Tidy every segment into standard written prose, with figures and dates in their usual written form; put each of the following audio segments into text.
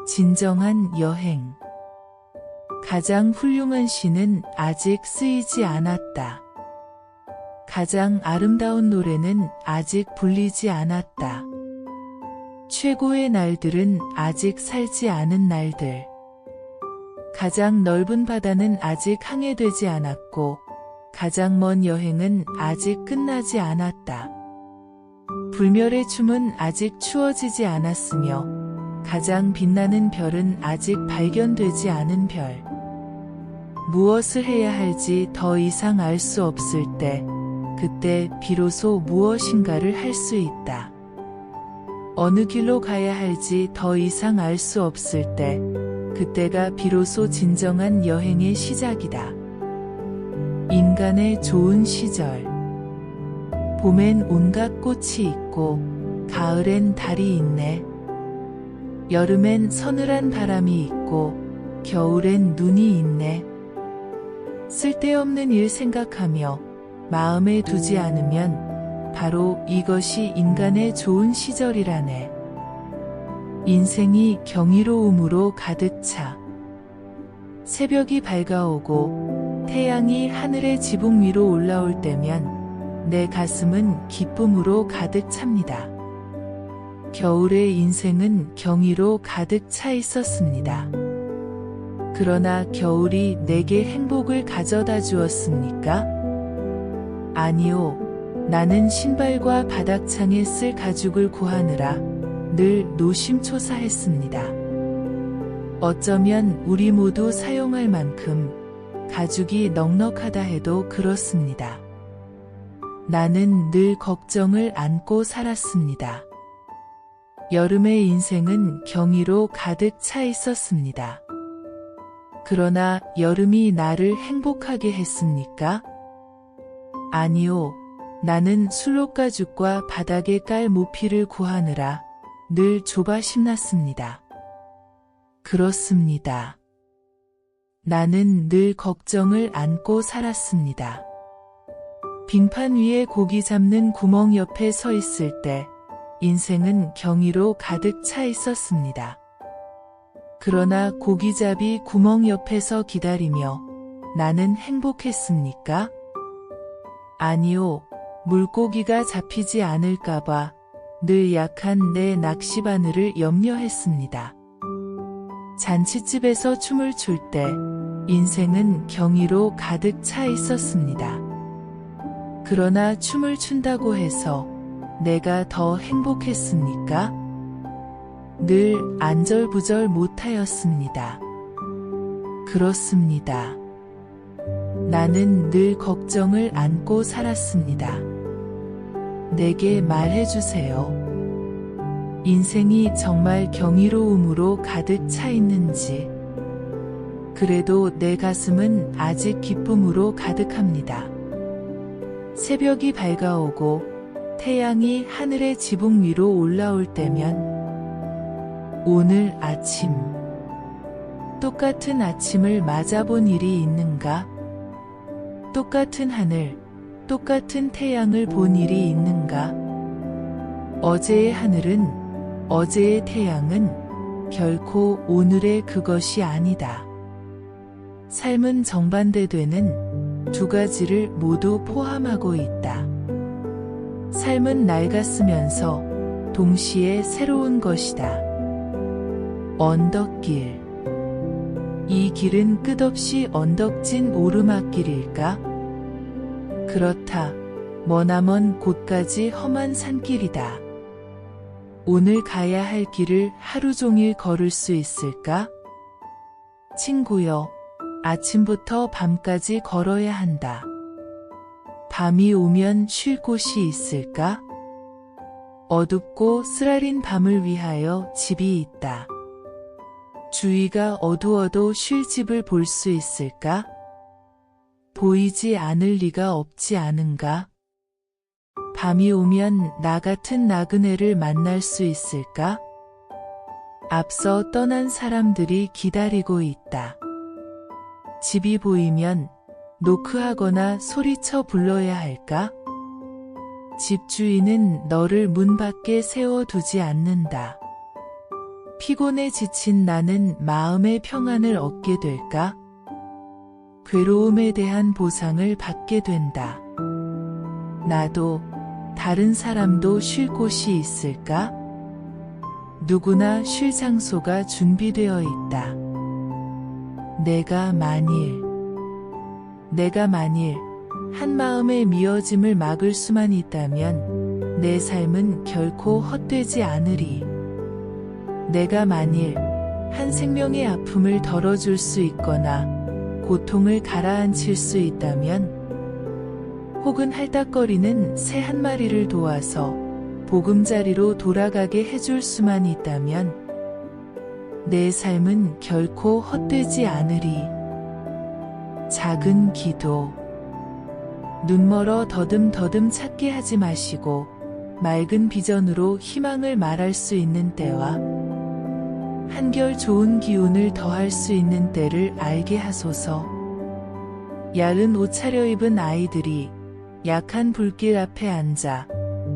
진정한 여행. 가장 훌륭한 시는 아직 쓰이지 않았다. 가장 아름다운 노래는 아직 불리지 않았다. 최고의 날들은 아직 살지 않은 날들. 가장 넓은 바다는 아직 항해되지 않았고, 가장 먼 여행은 아직 끝나지 않았다. 불멸의 춤은 아직 추워지지 않았으며, 가장 빛나는 별은 아직 발견되지 않은 별. 무엇을 해야 할지 더 이상 알 수 없을 때, 그때 비로소 무엇인가를 할 수 있다. 어느 길로 가야 할지 더 이상 알 수 없을 때, 그때가 비로소 진정한 여행의 시작이다. 인간의 좋은 시절. 봄엔 온갖 꽃이 있고, 가을엔 달이 있네. 여름엔 서늘한 바람이 있고, 겨울엔 눈이 있네. 쓸데없는 일 생각하며 마음에 두지 않으면 바로 이것이 인간의 좋은 시절이라네. 인생이 경이로움으로 가득 차. 새벽이 밝아오고 태양이 하늘의 지붕 위로 올라올 때면 내 가슴은 기쁨으로 가득 찹니다. 겨울의 인생은 경이로 가득 차 있었습니다. 그러나 겨울이 내게 행복을 가져다 주었습니까? 아니요. 나는 신발과 바닥창에 쓸 가죽을 구하느라 늘 노심초사했습니다. 어쩌면 우리 모두 사용할 만큼 가죽이 넉넉하다 해도 그렇습니다. 나는 늘 걱정을 안고 살았습니다. 여름의 인생은 경이로 가득 차 있었습니다. 그러나 여름이 나를 행복하게 했습니까? 아니요. 나는 술록가죽과 바닥에 깔 모피를 구하느라 늘 조바심 났습니다. 그렇습니다. 나는 늘 걱정을 안고 살았습니다. 빙판 위에 고기 잡는 구멍 옆에 서 있을 때 인생은 경이로 가득 차 있었습니다. 그러나 고기잡이 구멍 옆에서 기다리며 나는 행복했습니까? 아니요. 물고기가 잡히지 않을까봐 늘 약한 내 낚시바늘을 염려했습니다. 잔칫집에서 춤을 출 때 인생은 경이로 가득 차 있었습니다. 그러나 춤을 춘다고 해서 내가 더 행복했습니까? 늘 안절부절 못하였습니다. 그렇습니다. 나는 늘 걱정을 안고 살았습니다. 내게 말해주세요. 인생이 정말 경이로움으로 가득 차 있는지. 그래도 내 가슴은 아직 기쁨으로 가득합니다. 새벽이 밝아오고 태양이 하늘의 지붕 위로 올라올 때면 오늘 아침, 똑같은 아침을 맞아본 일이 있는가? 똑같은 하늘, 똑같은 태양을 본 일이 있는가? 어제의 하늘은, 어제의 태양은 결코 오늘의 그것이 아니다. 삶은 정반대되는 두 가지를 모두 포함하고 있다. 삶은 낡았으면서 동시에 새로운 것이다. 언덕길. 이 길은 끝없이 언덕진 오르막길일까? 그렇다. 머나먼 곳까지 험한 산길이다. 오늘 가야 할 길을 하루 종일 걸을 수 있을까? 친구여, 아침부터 밤까지 걸어야 한다. 밤이 오면 쉴 곳이 있을까? 어둡고 쓰라린 밤을 위하여 집이 있다. 주위가 어두워도 쉴 집을 볼 수 있을까? 보이지 않을 리가 없지 않은가? 밤이 오면 나 같은 나그네를 만날 수 있을까? 앞서 떠난 사람들이 기다리고 있다. 집이 보이면 노크하거나 소리쳐 불러야 할까? 집주인은 너를 문 밖에 세워두지 않는다. 피곤에 지친 나는 마음의 평안을 얻게 될까? 괴로움에 대한 보상을 받게 된다. 나도, 다른 사람도 쉴 곳이 있을까? 누구나 쉴 장소가 준비되어 있다. 내가 만일 한 마음의 미어짐을 막을 수만 있다면 내 삶은 결코 헛되지 않으리. 내가 만일 한 생명의 아픔을 덜어줄 수 있거나 고통을 가라앉힐 수 있다면, 혹은 할딱거리는 새 한 마리를 도와서 보금자리로 돌아가게 해줄 수만 있다면 내 삶은 결코 헛되지 않으리. 작은 기도. 눈멀어 더듬더듬 찾게 하지 마시고 맑은 비전으로 희망을 말할 수 있는 때와 한결 좋은 기운을 더할 수 있는 때를 알게 하소서. 야른 옷 차려입은 아이들이 약한 불길 앞에 앉아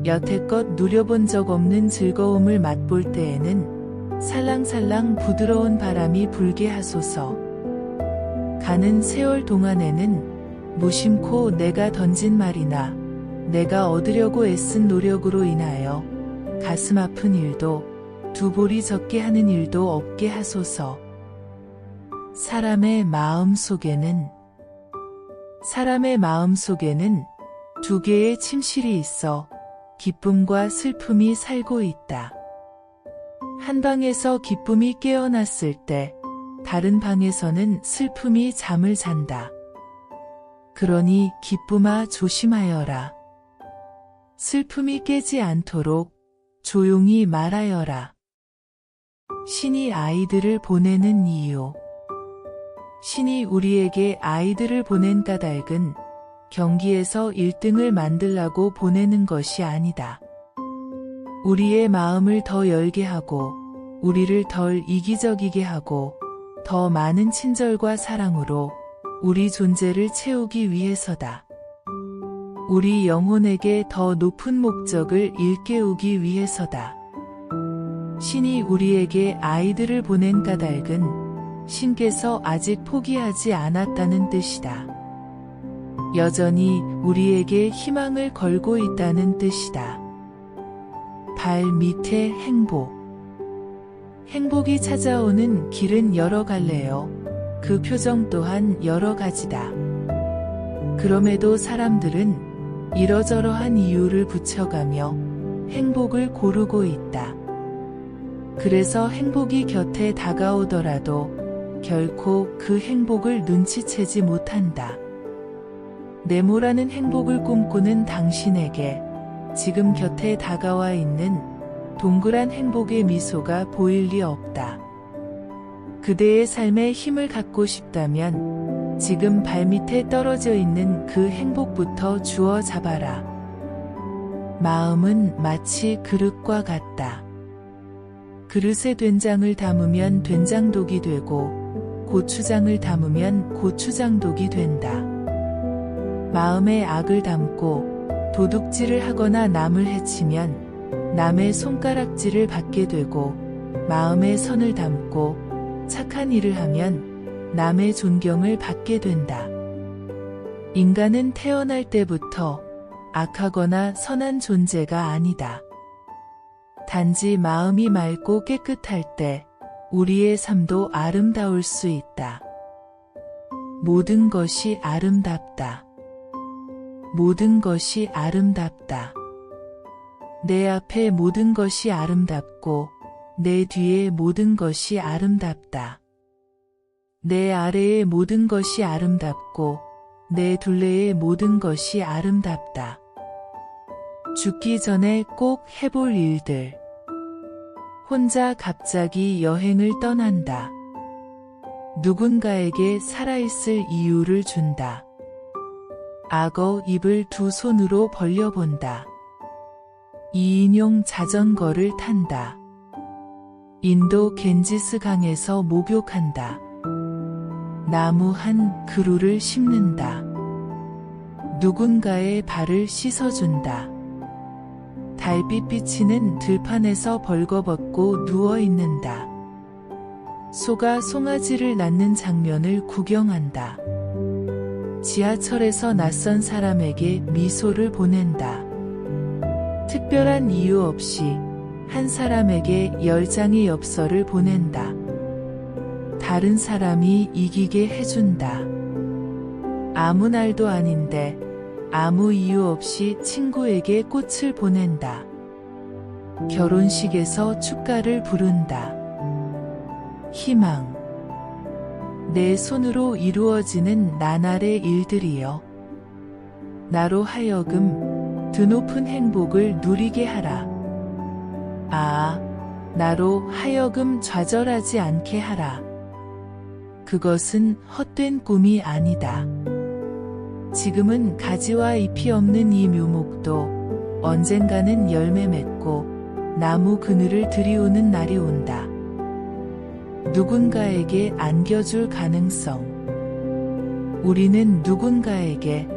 여태껏 누려본 적 없는 즐거움을 맛볼 때에는 살랑살랑 부드러운 바람이 불게 하소서. 가는 세월 동안에는 무심코 내가 던진 말이나 내가 얻으려고 애쓴 노력으로 인하여 가슴 아픈 일도 두 볼이 적게 하는 일도 없게 하소서. 사람의 마음 속에는 두 개의 침실이 있어 기쁨과 슬픔이 살고 있다. 한 방에서 기쁨이 깨어났을 때 다른 방에서는 슬픔이 잠을 잔다. 그러니 기쁨아 조심하여라. 슬픔이 깨지 않도록 조용히 말하여라. 신이 아이들을 보내는 이유. 신이 우리에게 아이들을 보낸 까닭은 경기에서 1등을 만들라고 보내는 것이 아니다. 우리의 마음을 더 열게 하고 우리를 덜 이기적이게 하고 더 많은 친절과 사랑으로 우리 존재를 채우기 위해서다. 우리 영혼에게 더 높은 목적을 일깨우기 위해서다. 신이 우리에게 아이들을 보낸 까닭은 신께서 아직 포기하지 않았다는 뜻이다. 여전히 우리에게 희망을 걸고 있다는 뜻이다. 발 밑에 행복. 행복이 찾아오는 길은 여러 갈래요. 그 표정 또한 여러 가지다. 그럼에도 사람들은 이러저러한 이유를 붙여가며 행복을 고르고 있다. 그래서 행복이 곁에 다가오더라도 결코 그 행복을 눈치채지 못한다. 네모라는 행복을 꿈꾸는 당신에게 지금 곁에 다가와 있는 동그란 행복의 미소가 보일 리 없다. 그대의 삶에 힘을 갖고 싶다면 지금 발밑에 떨어져 있는 그 행복부터 주워 잡아라. 마음은 마치 그릇과 같다. 그릇에 된장을 담으면 된장독이 되고 고추장을 담으면 고추장독이 된다. 마음에 악을 담고 도둑질을 하거나 남을 해치면 남의 손가락질을 받게 되고, 마음에 선을 담고 착한 일을 하면 남의 존경을 받게 된다. 인간은 태어날 때부터 악하거나 선한 존재가 아니다. 단지 마음이 맑고 깨끗할 때 우리의 삶도 아름다울 수 있다. 모든 것이 아름답다. 모든 것이 아름답다. 내 앞에 모든 것이 아름답고 내 뒤에 모든 것이 아름답다. 내 아래의 모든 것이 아름답고 내 둘레의 모든 것이 아름답다. 죽기 전에 꼭 해볼 일들. 혼자 갑자기 여행을 떠난다. 누군가에게 살아있을 이유를 준다. 악어 입을 두 손으로 벌려본다. 2인용 자전거를 탄다. 인도 겐지스 강에서 목욕한다. 나무 한 그루를 심는다. 누군가의 발을 씻어준다. 달빛 비치는 들판에서 벌거벗고 누워있는다. 소가 송아지를 낳는 장면을 구경한다. 지하철에서 낯선 사람에게 미소를 보낸다. 특별한 이유 없이 한 사람에게 10장의 엽서를 보낸다. 다른 사람이 이기게 해준다. 아무 날도 아닌데 아무 이유 없이 친구에게 꽃을 보낸다. 결혼식에서 축가를 부른다. 희망. 내 손으로 이루어지는 나날의 일들이여. 나로 하여금 드높은 행복을 누리게 하라. 나로 하여금 좌절하지 않게 하라. 그것은 헛된 꿈이 아니다. 지금은 가지와 잎이 없는 이 묘목도 언젠가는 열매 맺고 나무 그늘을 들이우는 날이 온다. 누군가에게 안겨줄 가능성. 우리는 누군가에게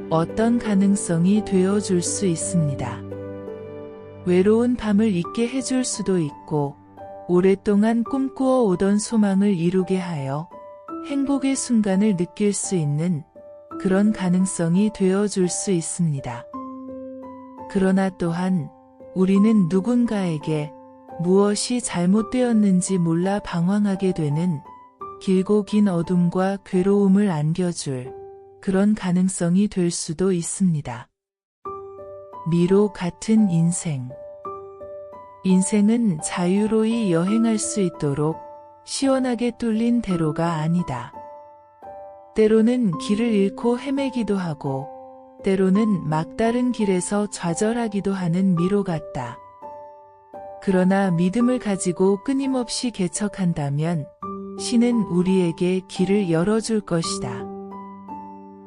어떤 가능성이 되어줄 수 있습니다. 외로운 밤을 잊게 해줄 수도 있고, 오랫동안 꿈꾸어 오던 소망을 이루게 하여 행복의 순간을 느낄 수 있는 그런 가능성이 되어줄 수 있습니다. 그러나 또한 우리는 누군가에게 무엇이 잘못되었는지 몰라 방황하게 되는 길고 긴 어둠과 괴로움을 안겨줄 그런 가능성이 될 수도 있습니다. 미로 같은 인생. 인생은 자유로이 여행할 수 있도록 시원하게 뚫린 대로가 아니다. 때로는 길을 잃고 헤매기도 하고, 때로는 막다른 길에서 좌절하기도 하는 미로 같다. 그러나 믿음을 가지고 끊임없이 개척한다면 신은 우리에게 길을 열어줄 것이다.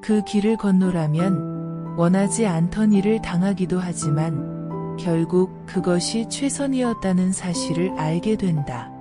그 길을 건너라면 원하지 않던 일을 당하기도 하지만 결국 그것이 최선이었다는 사실을 알게 된다.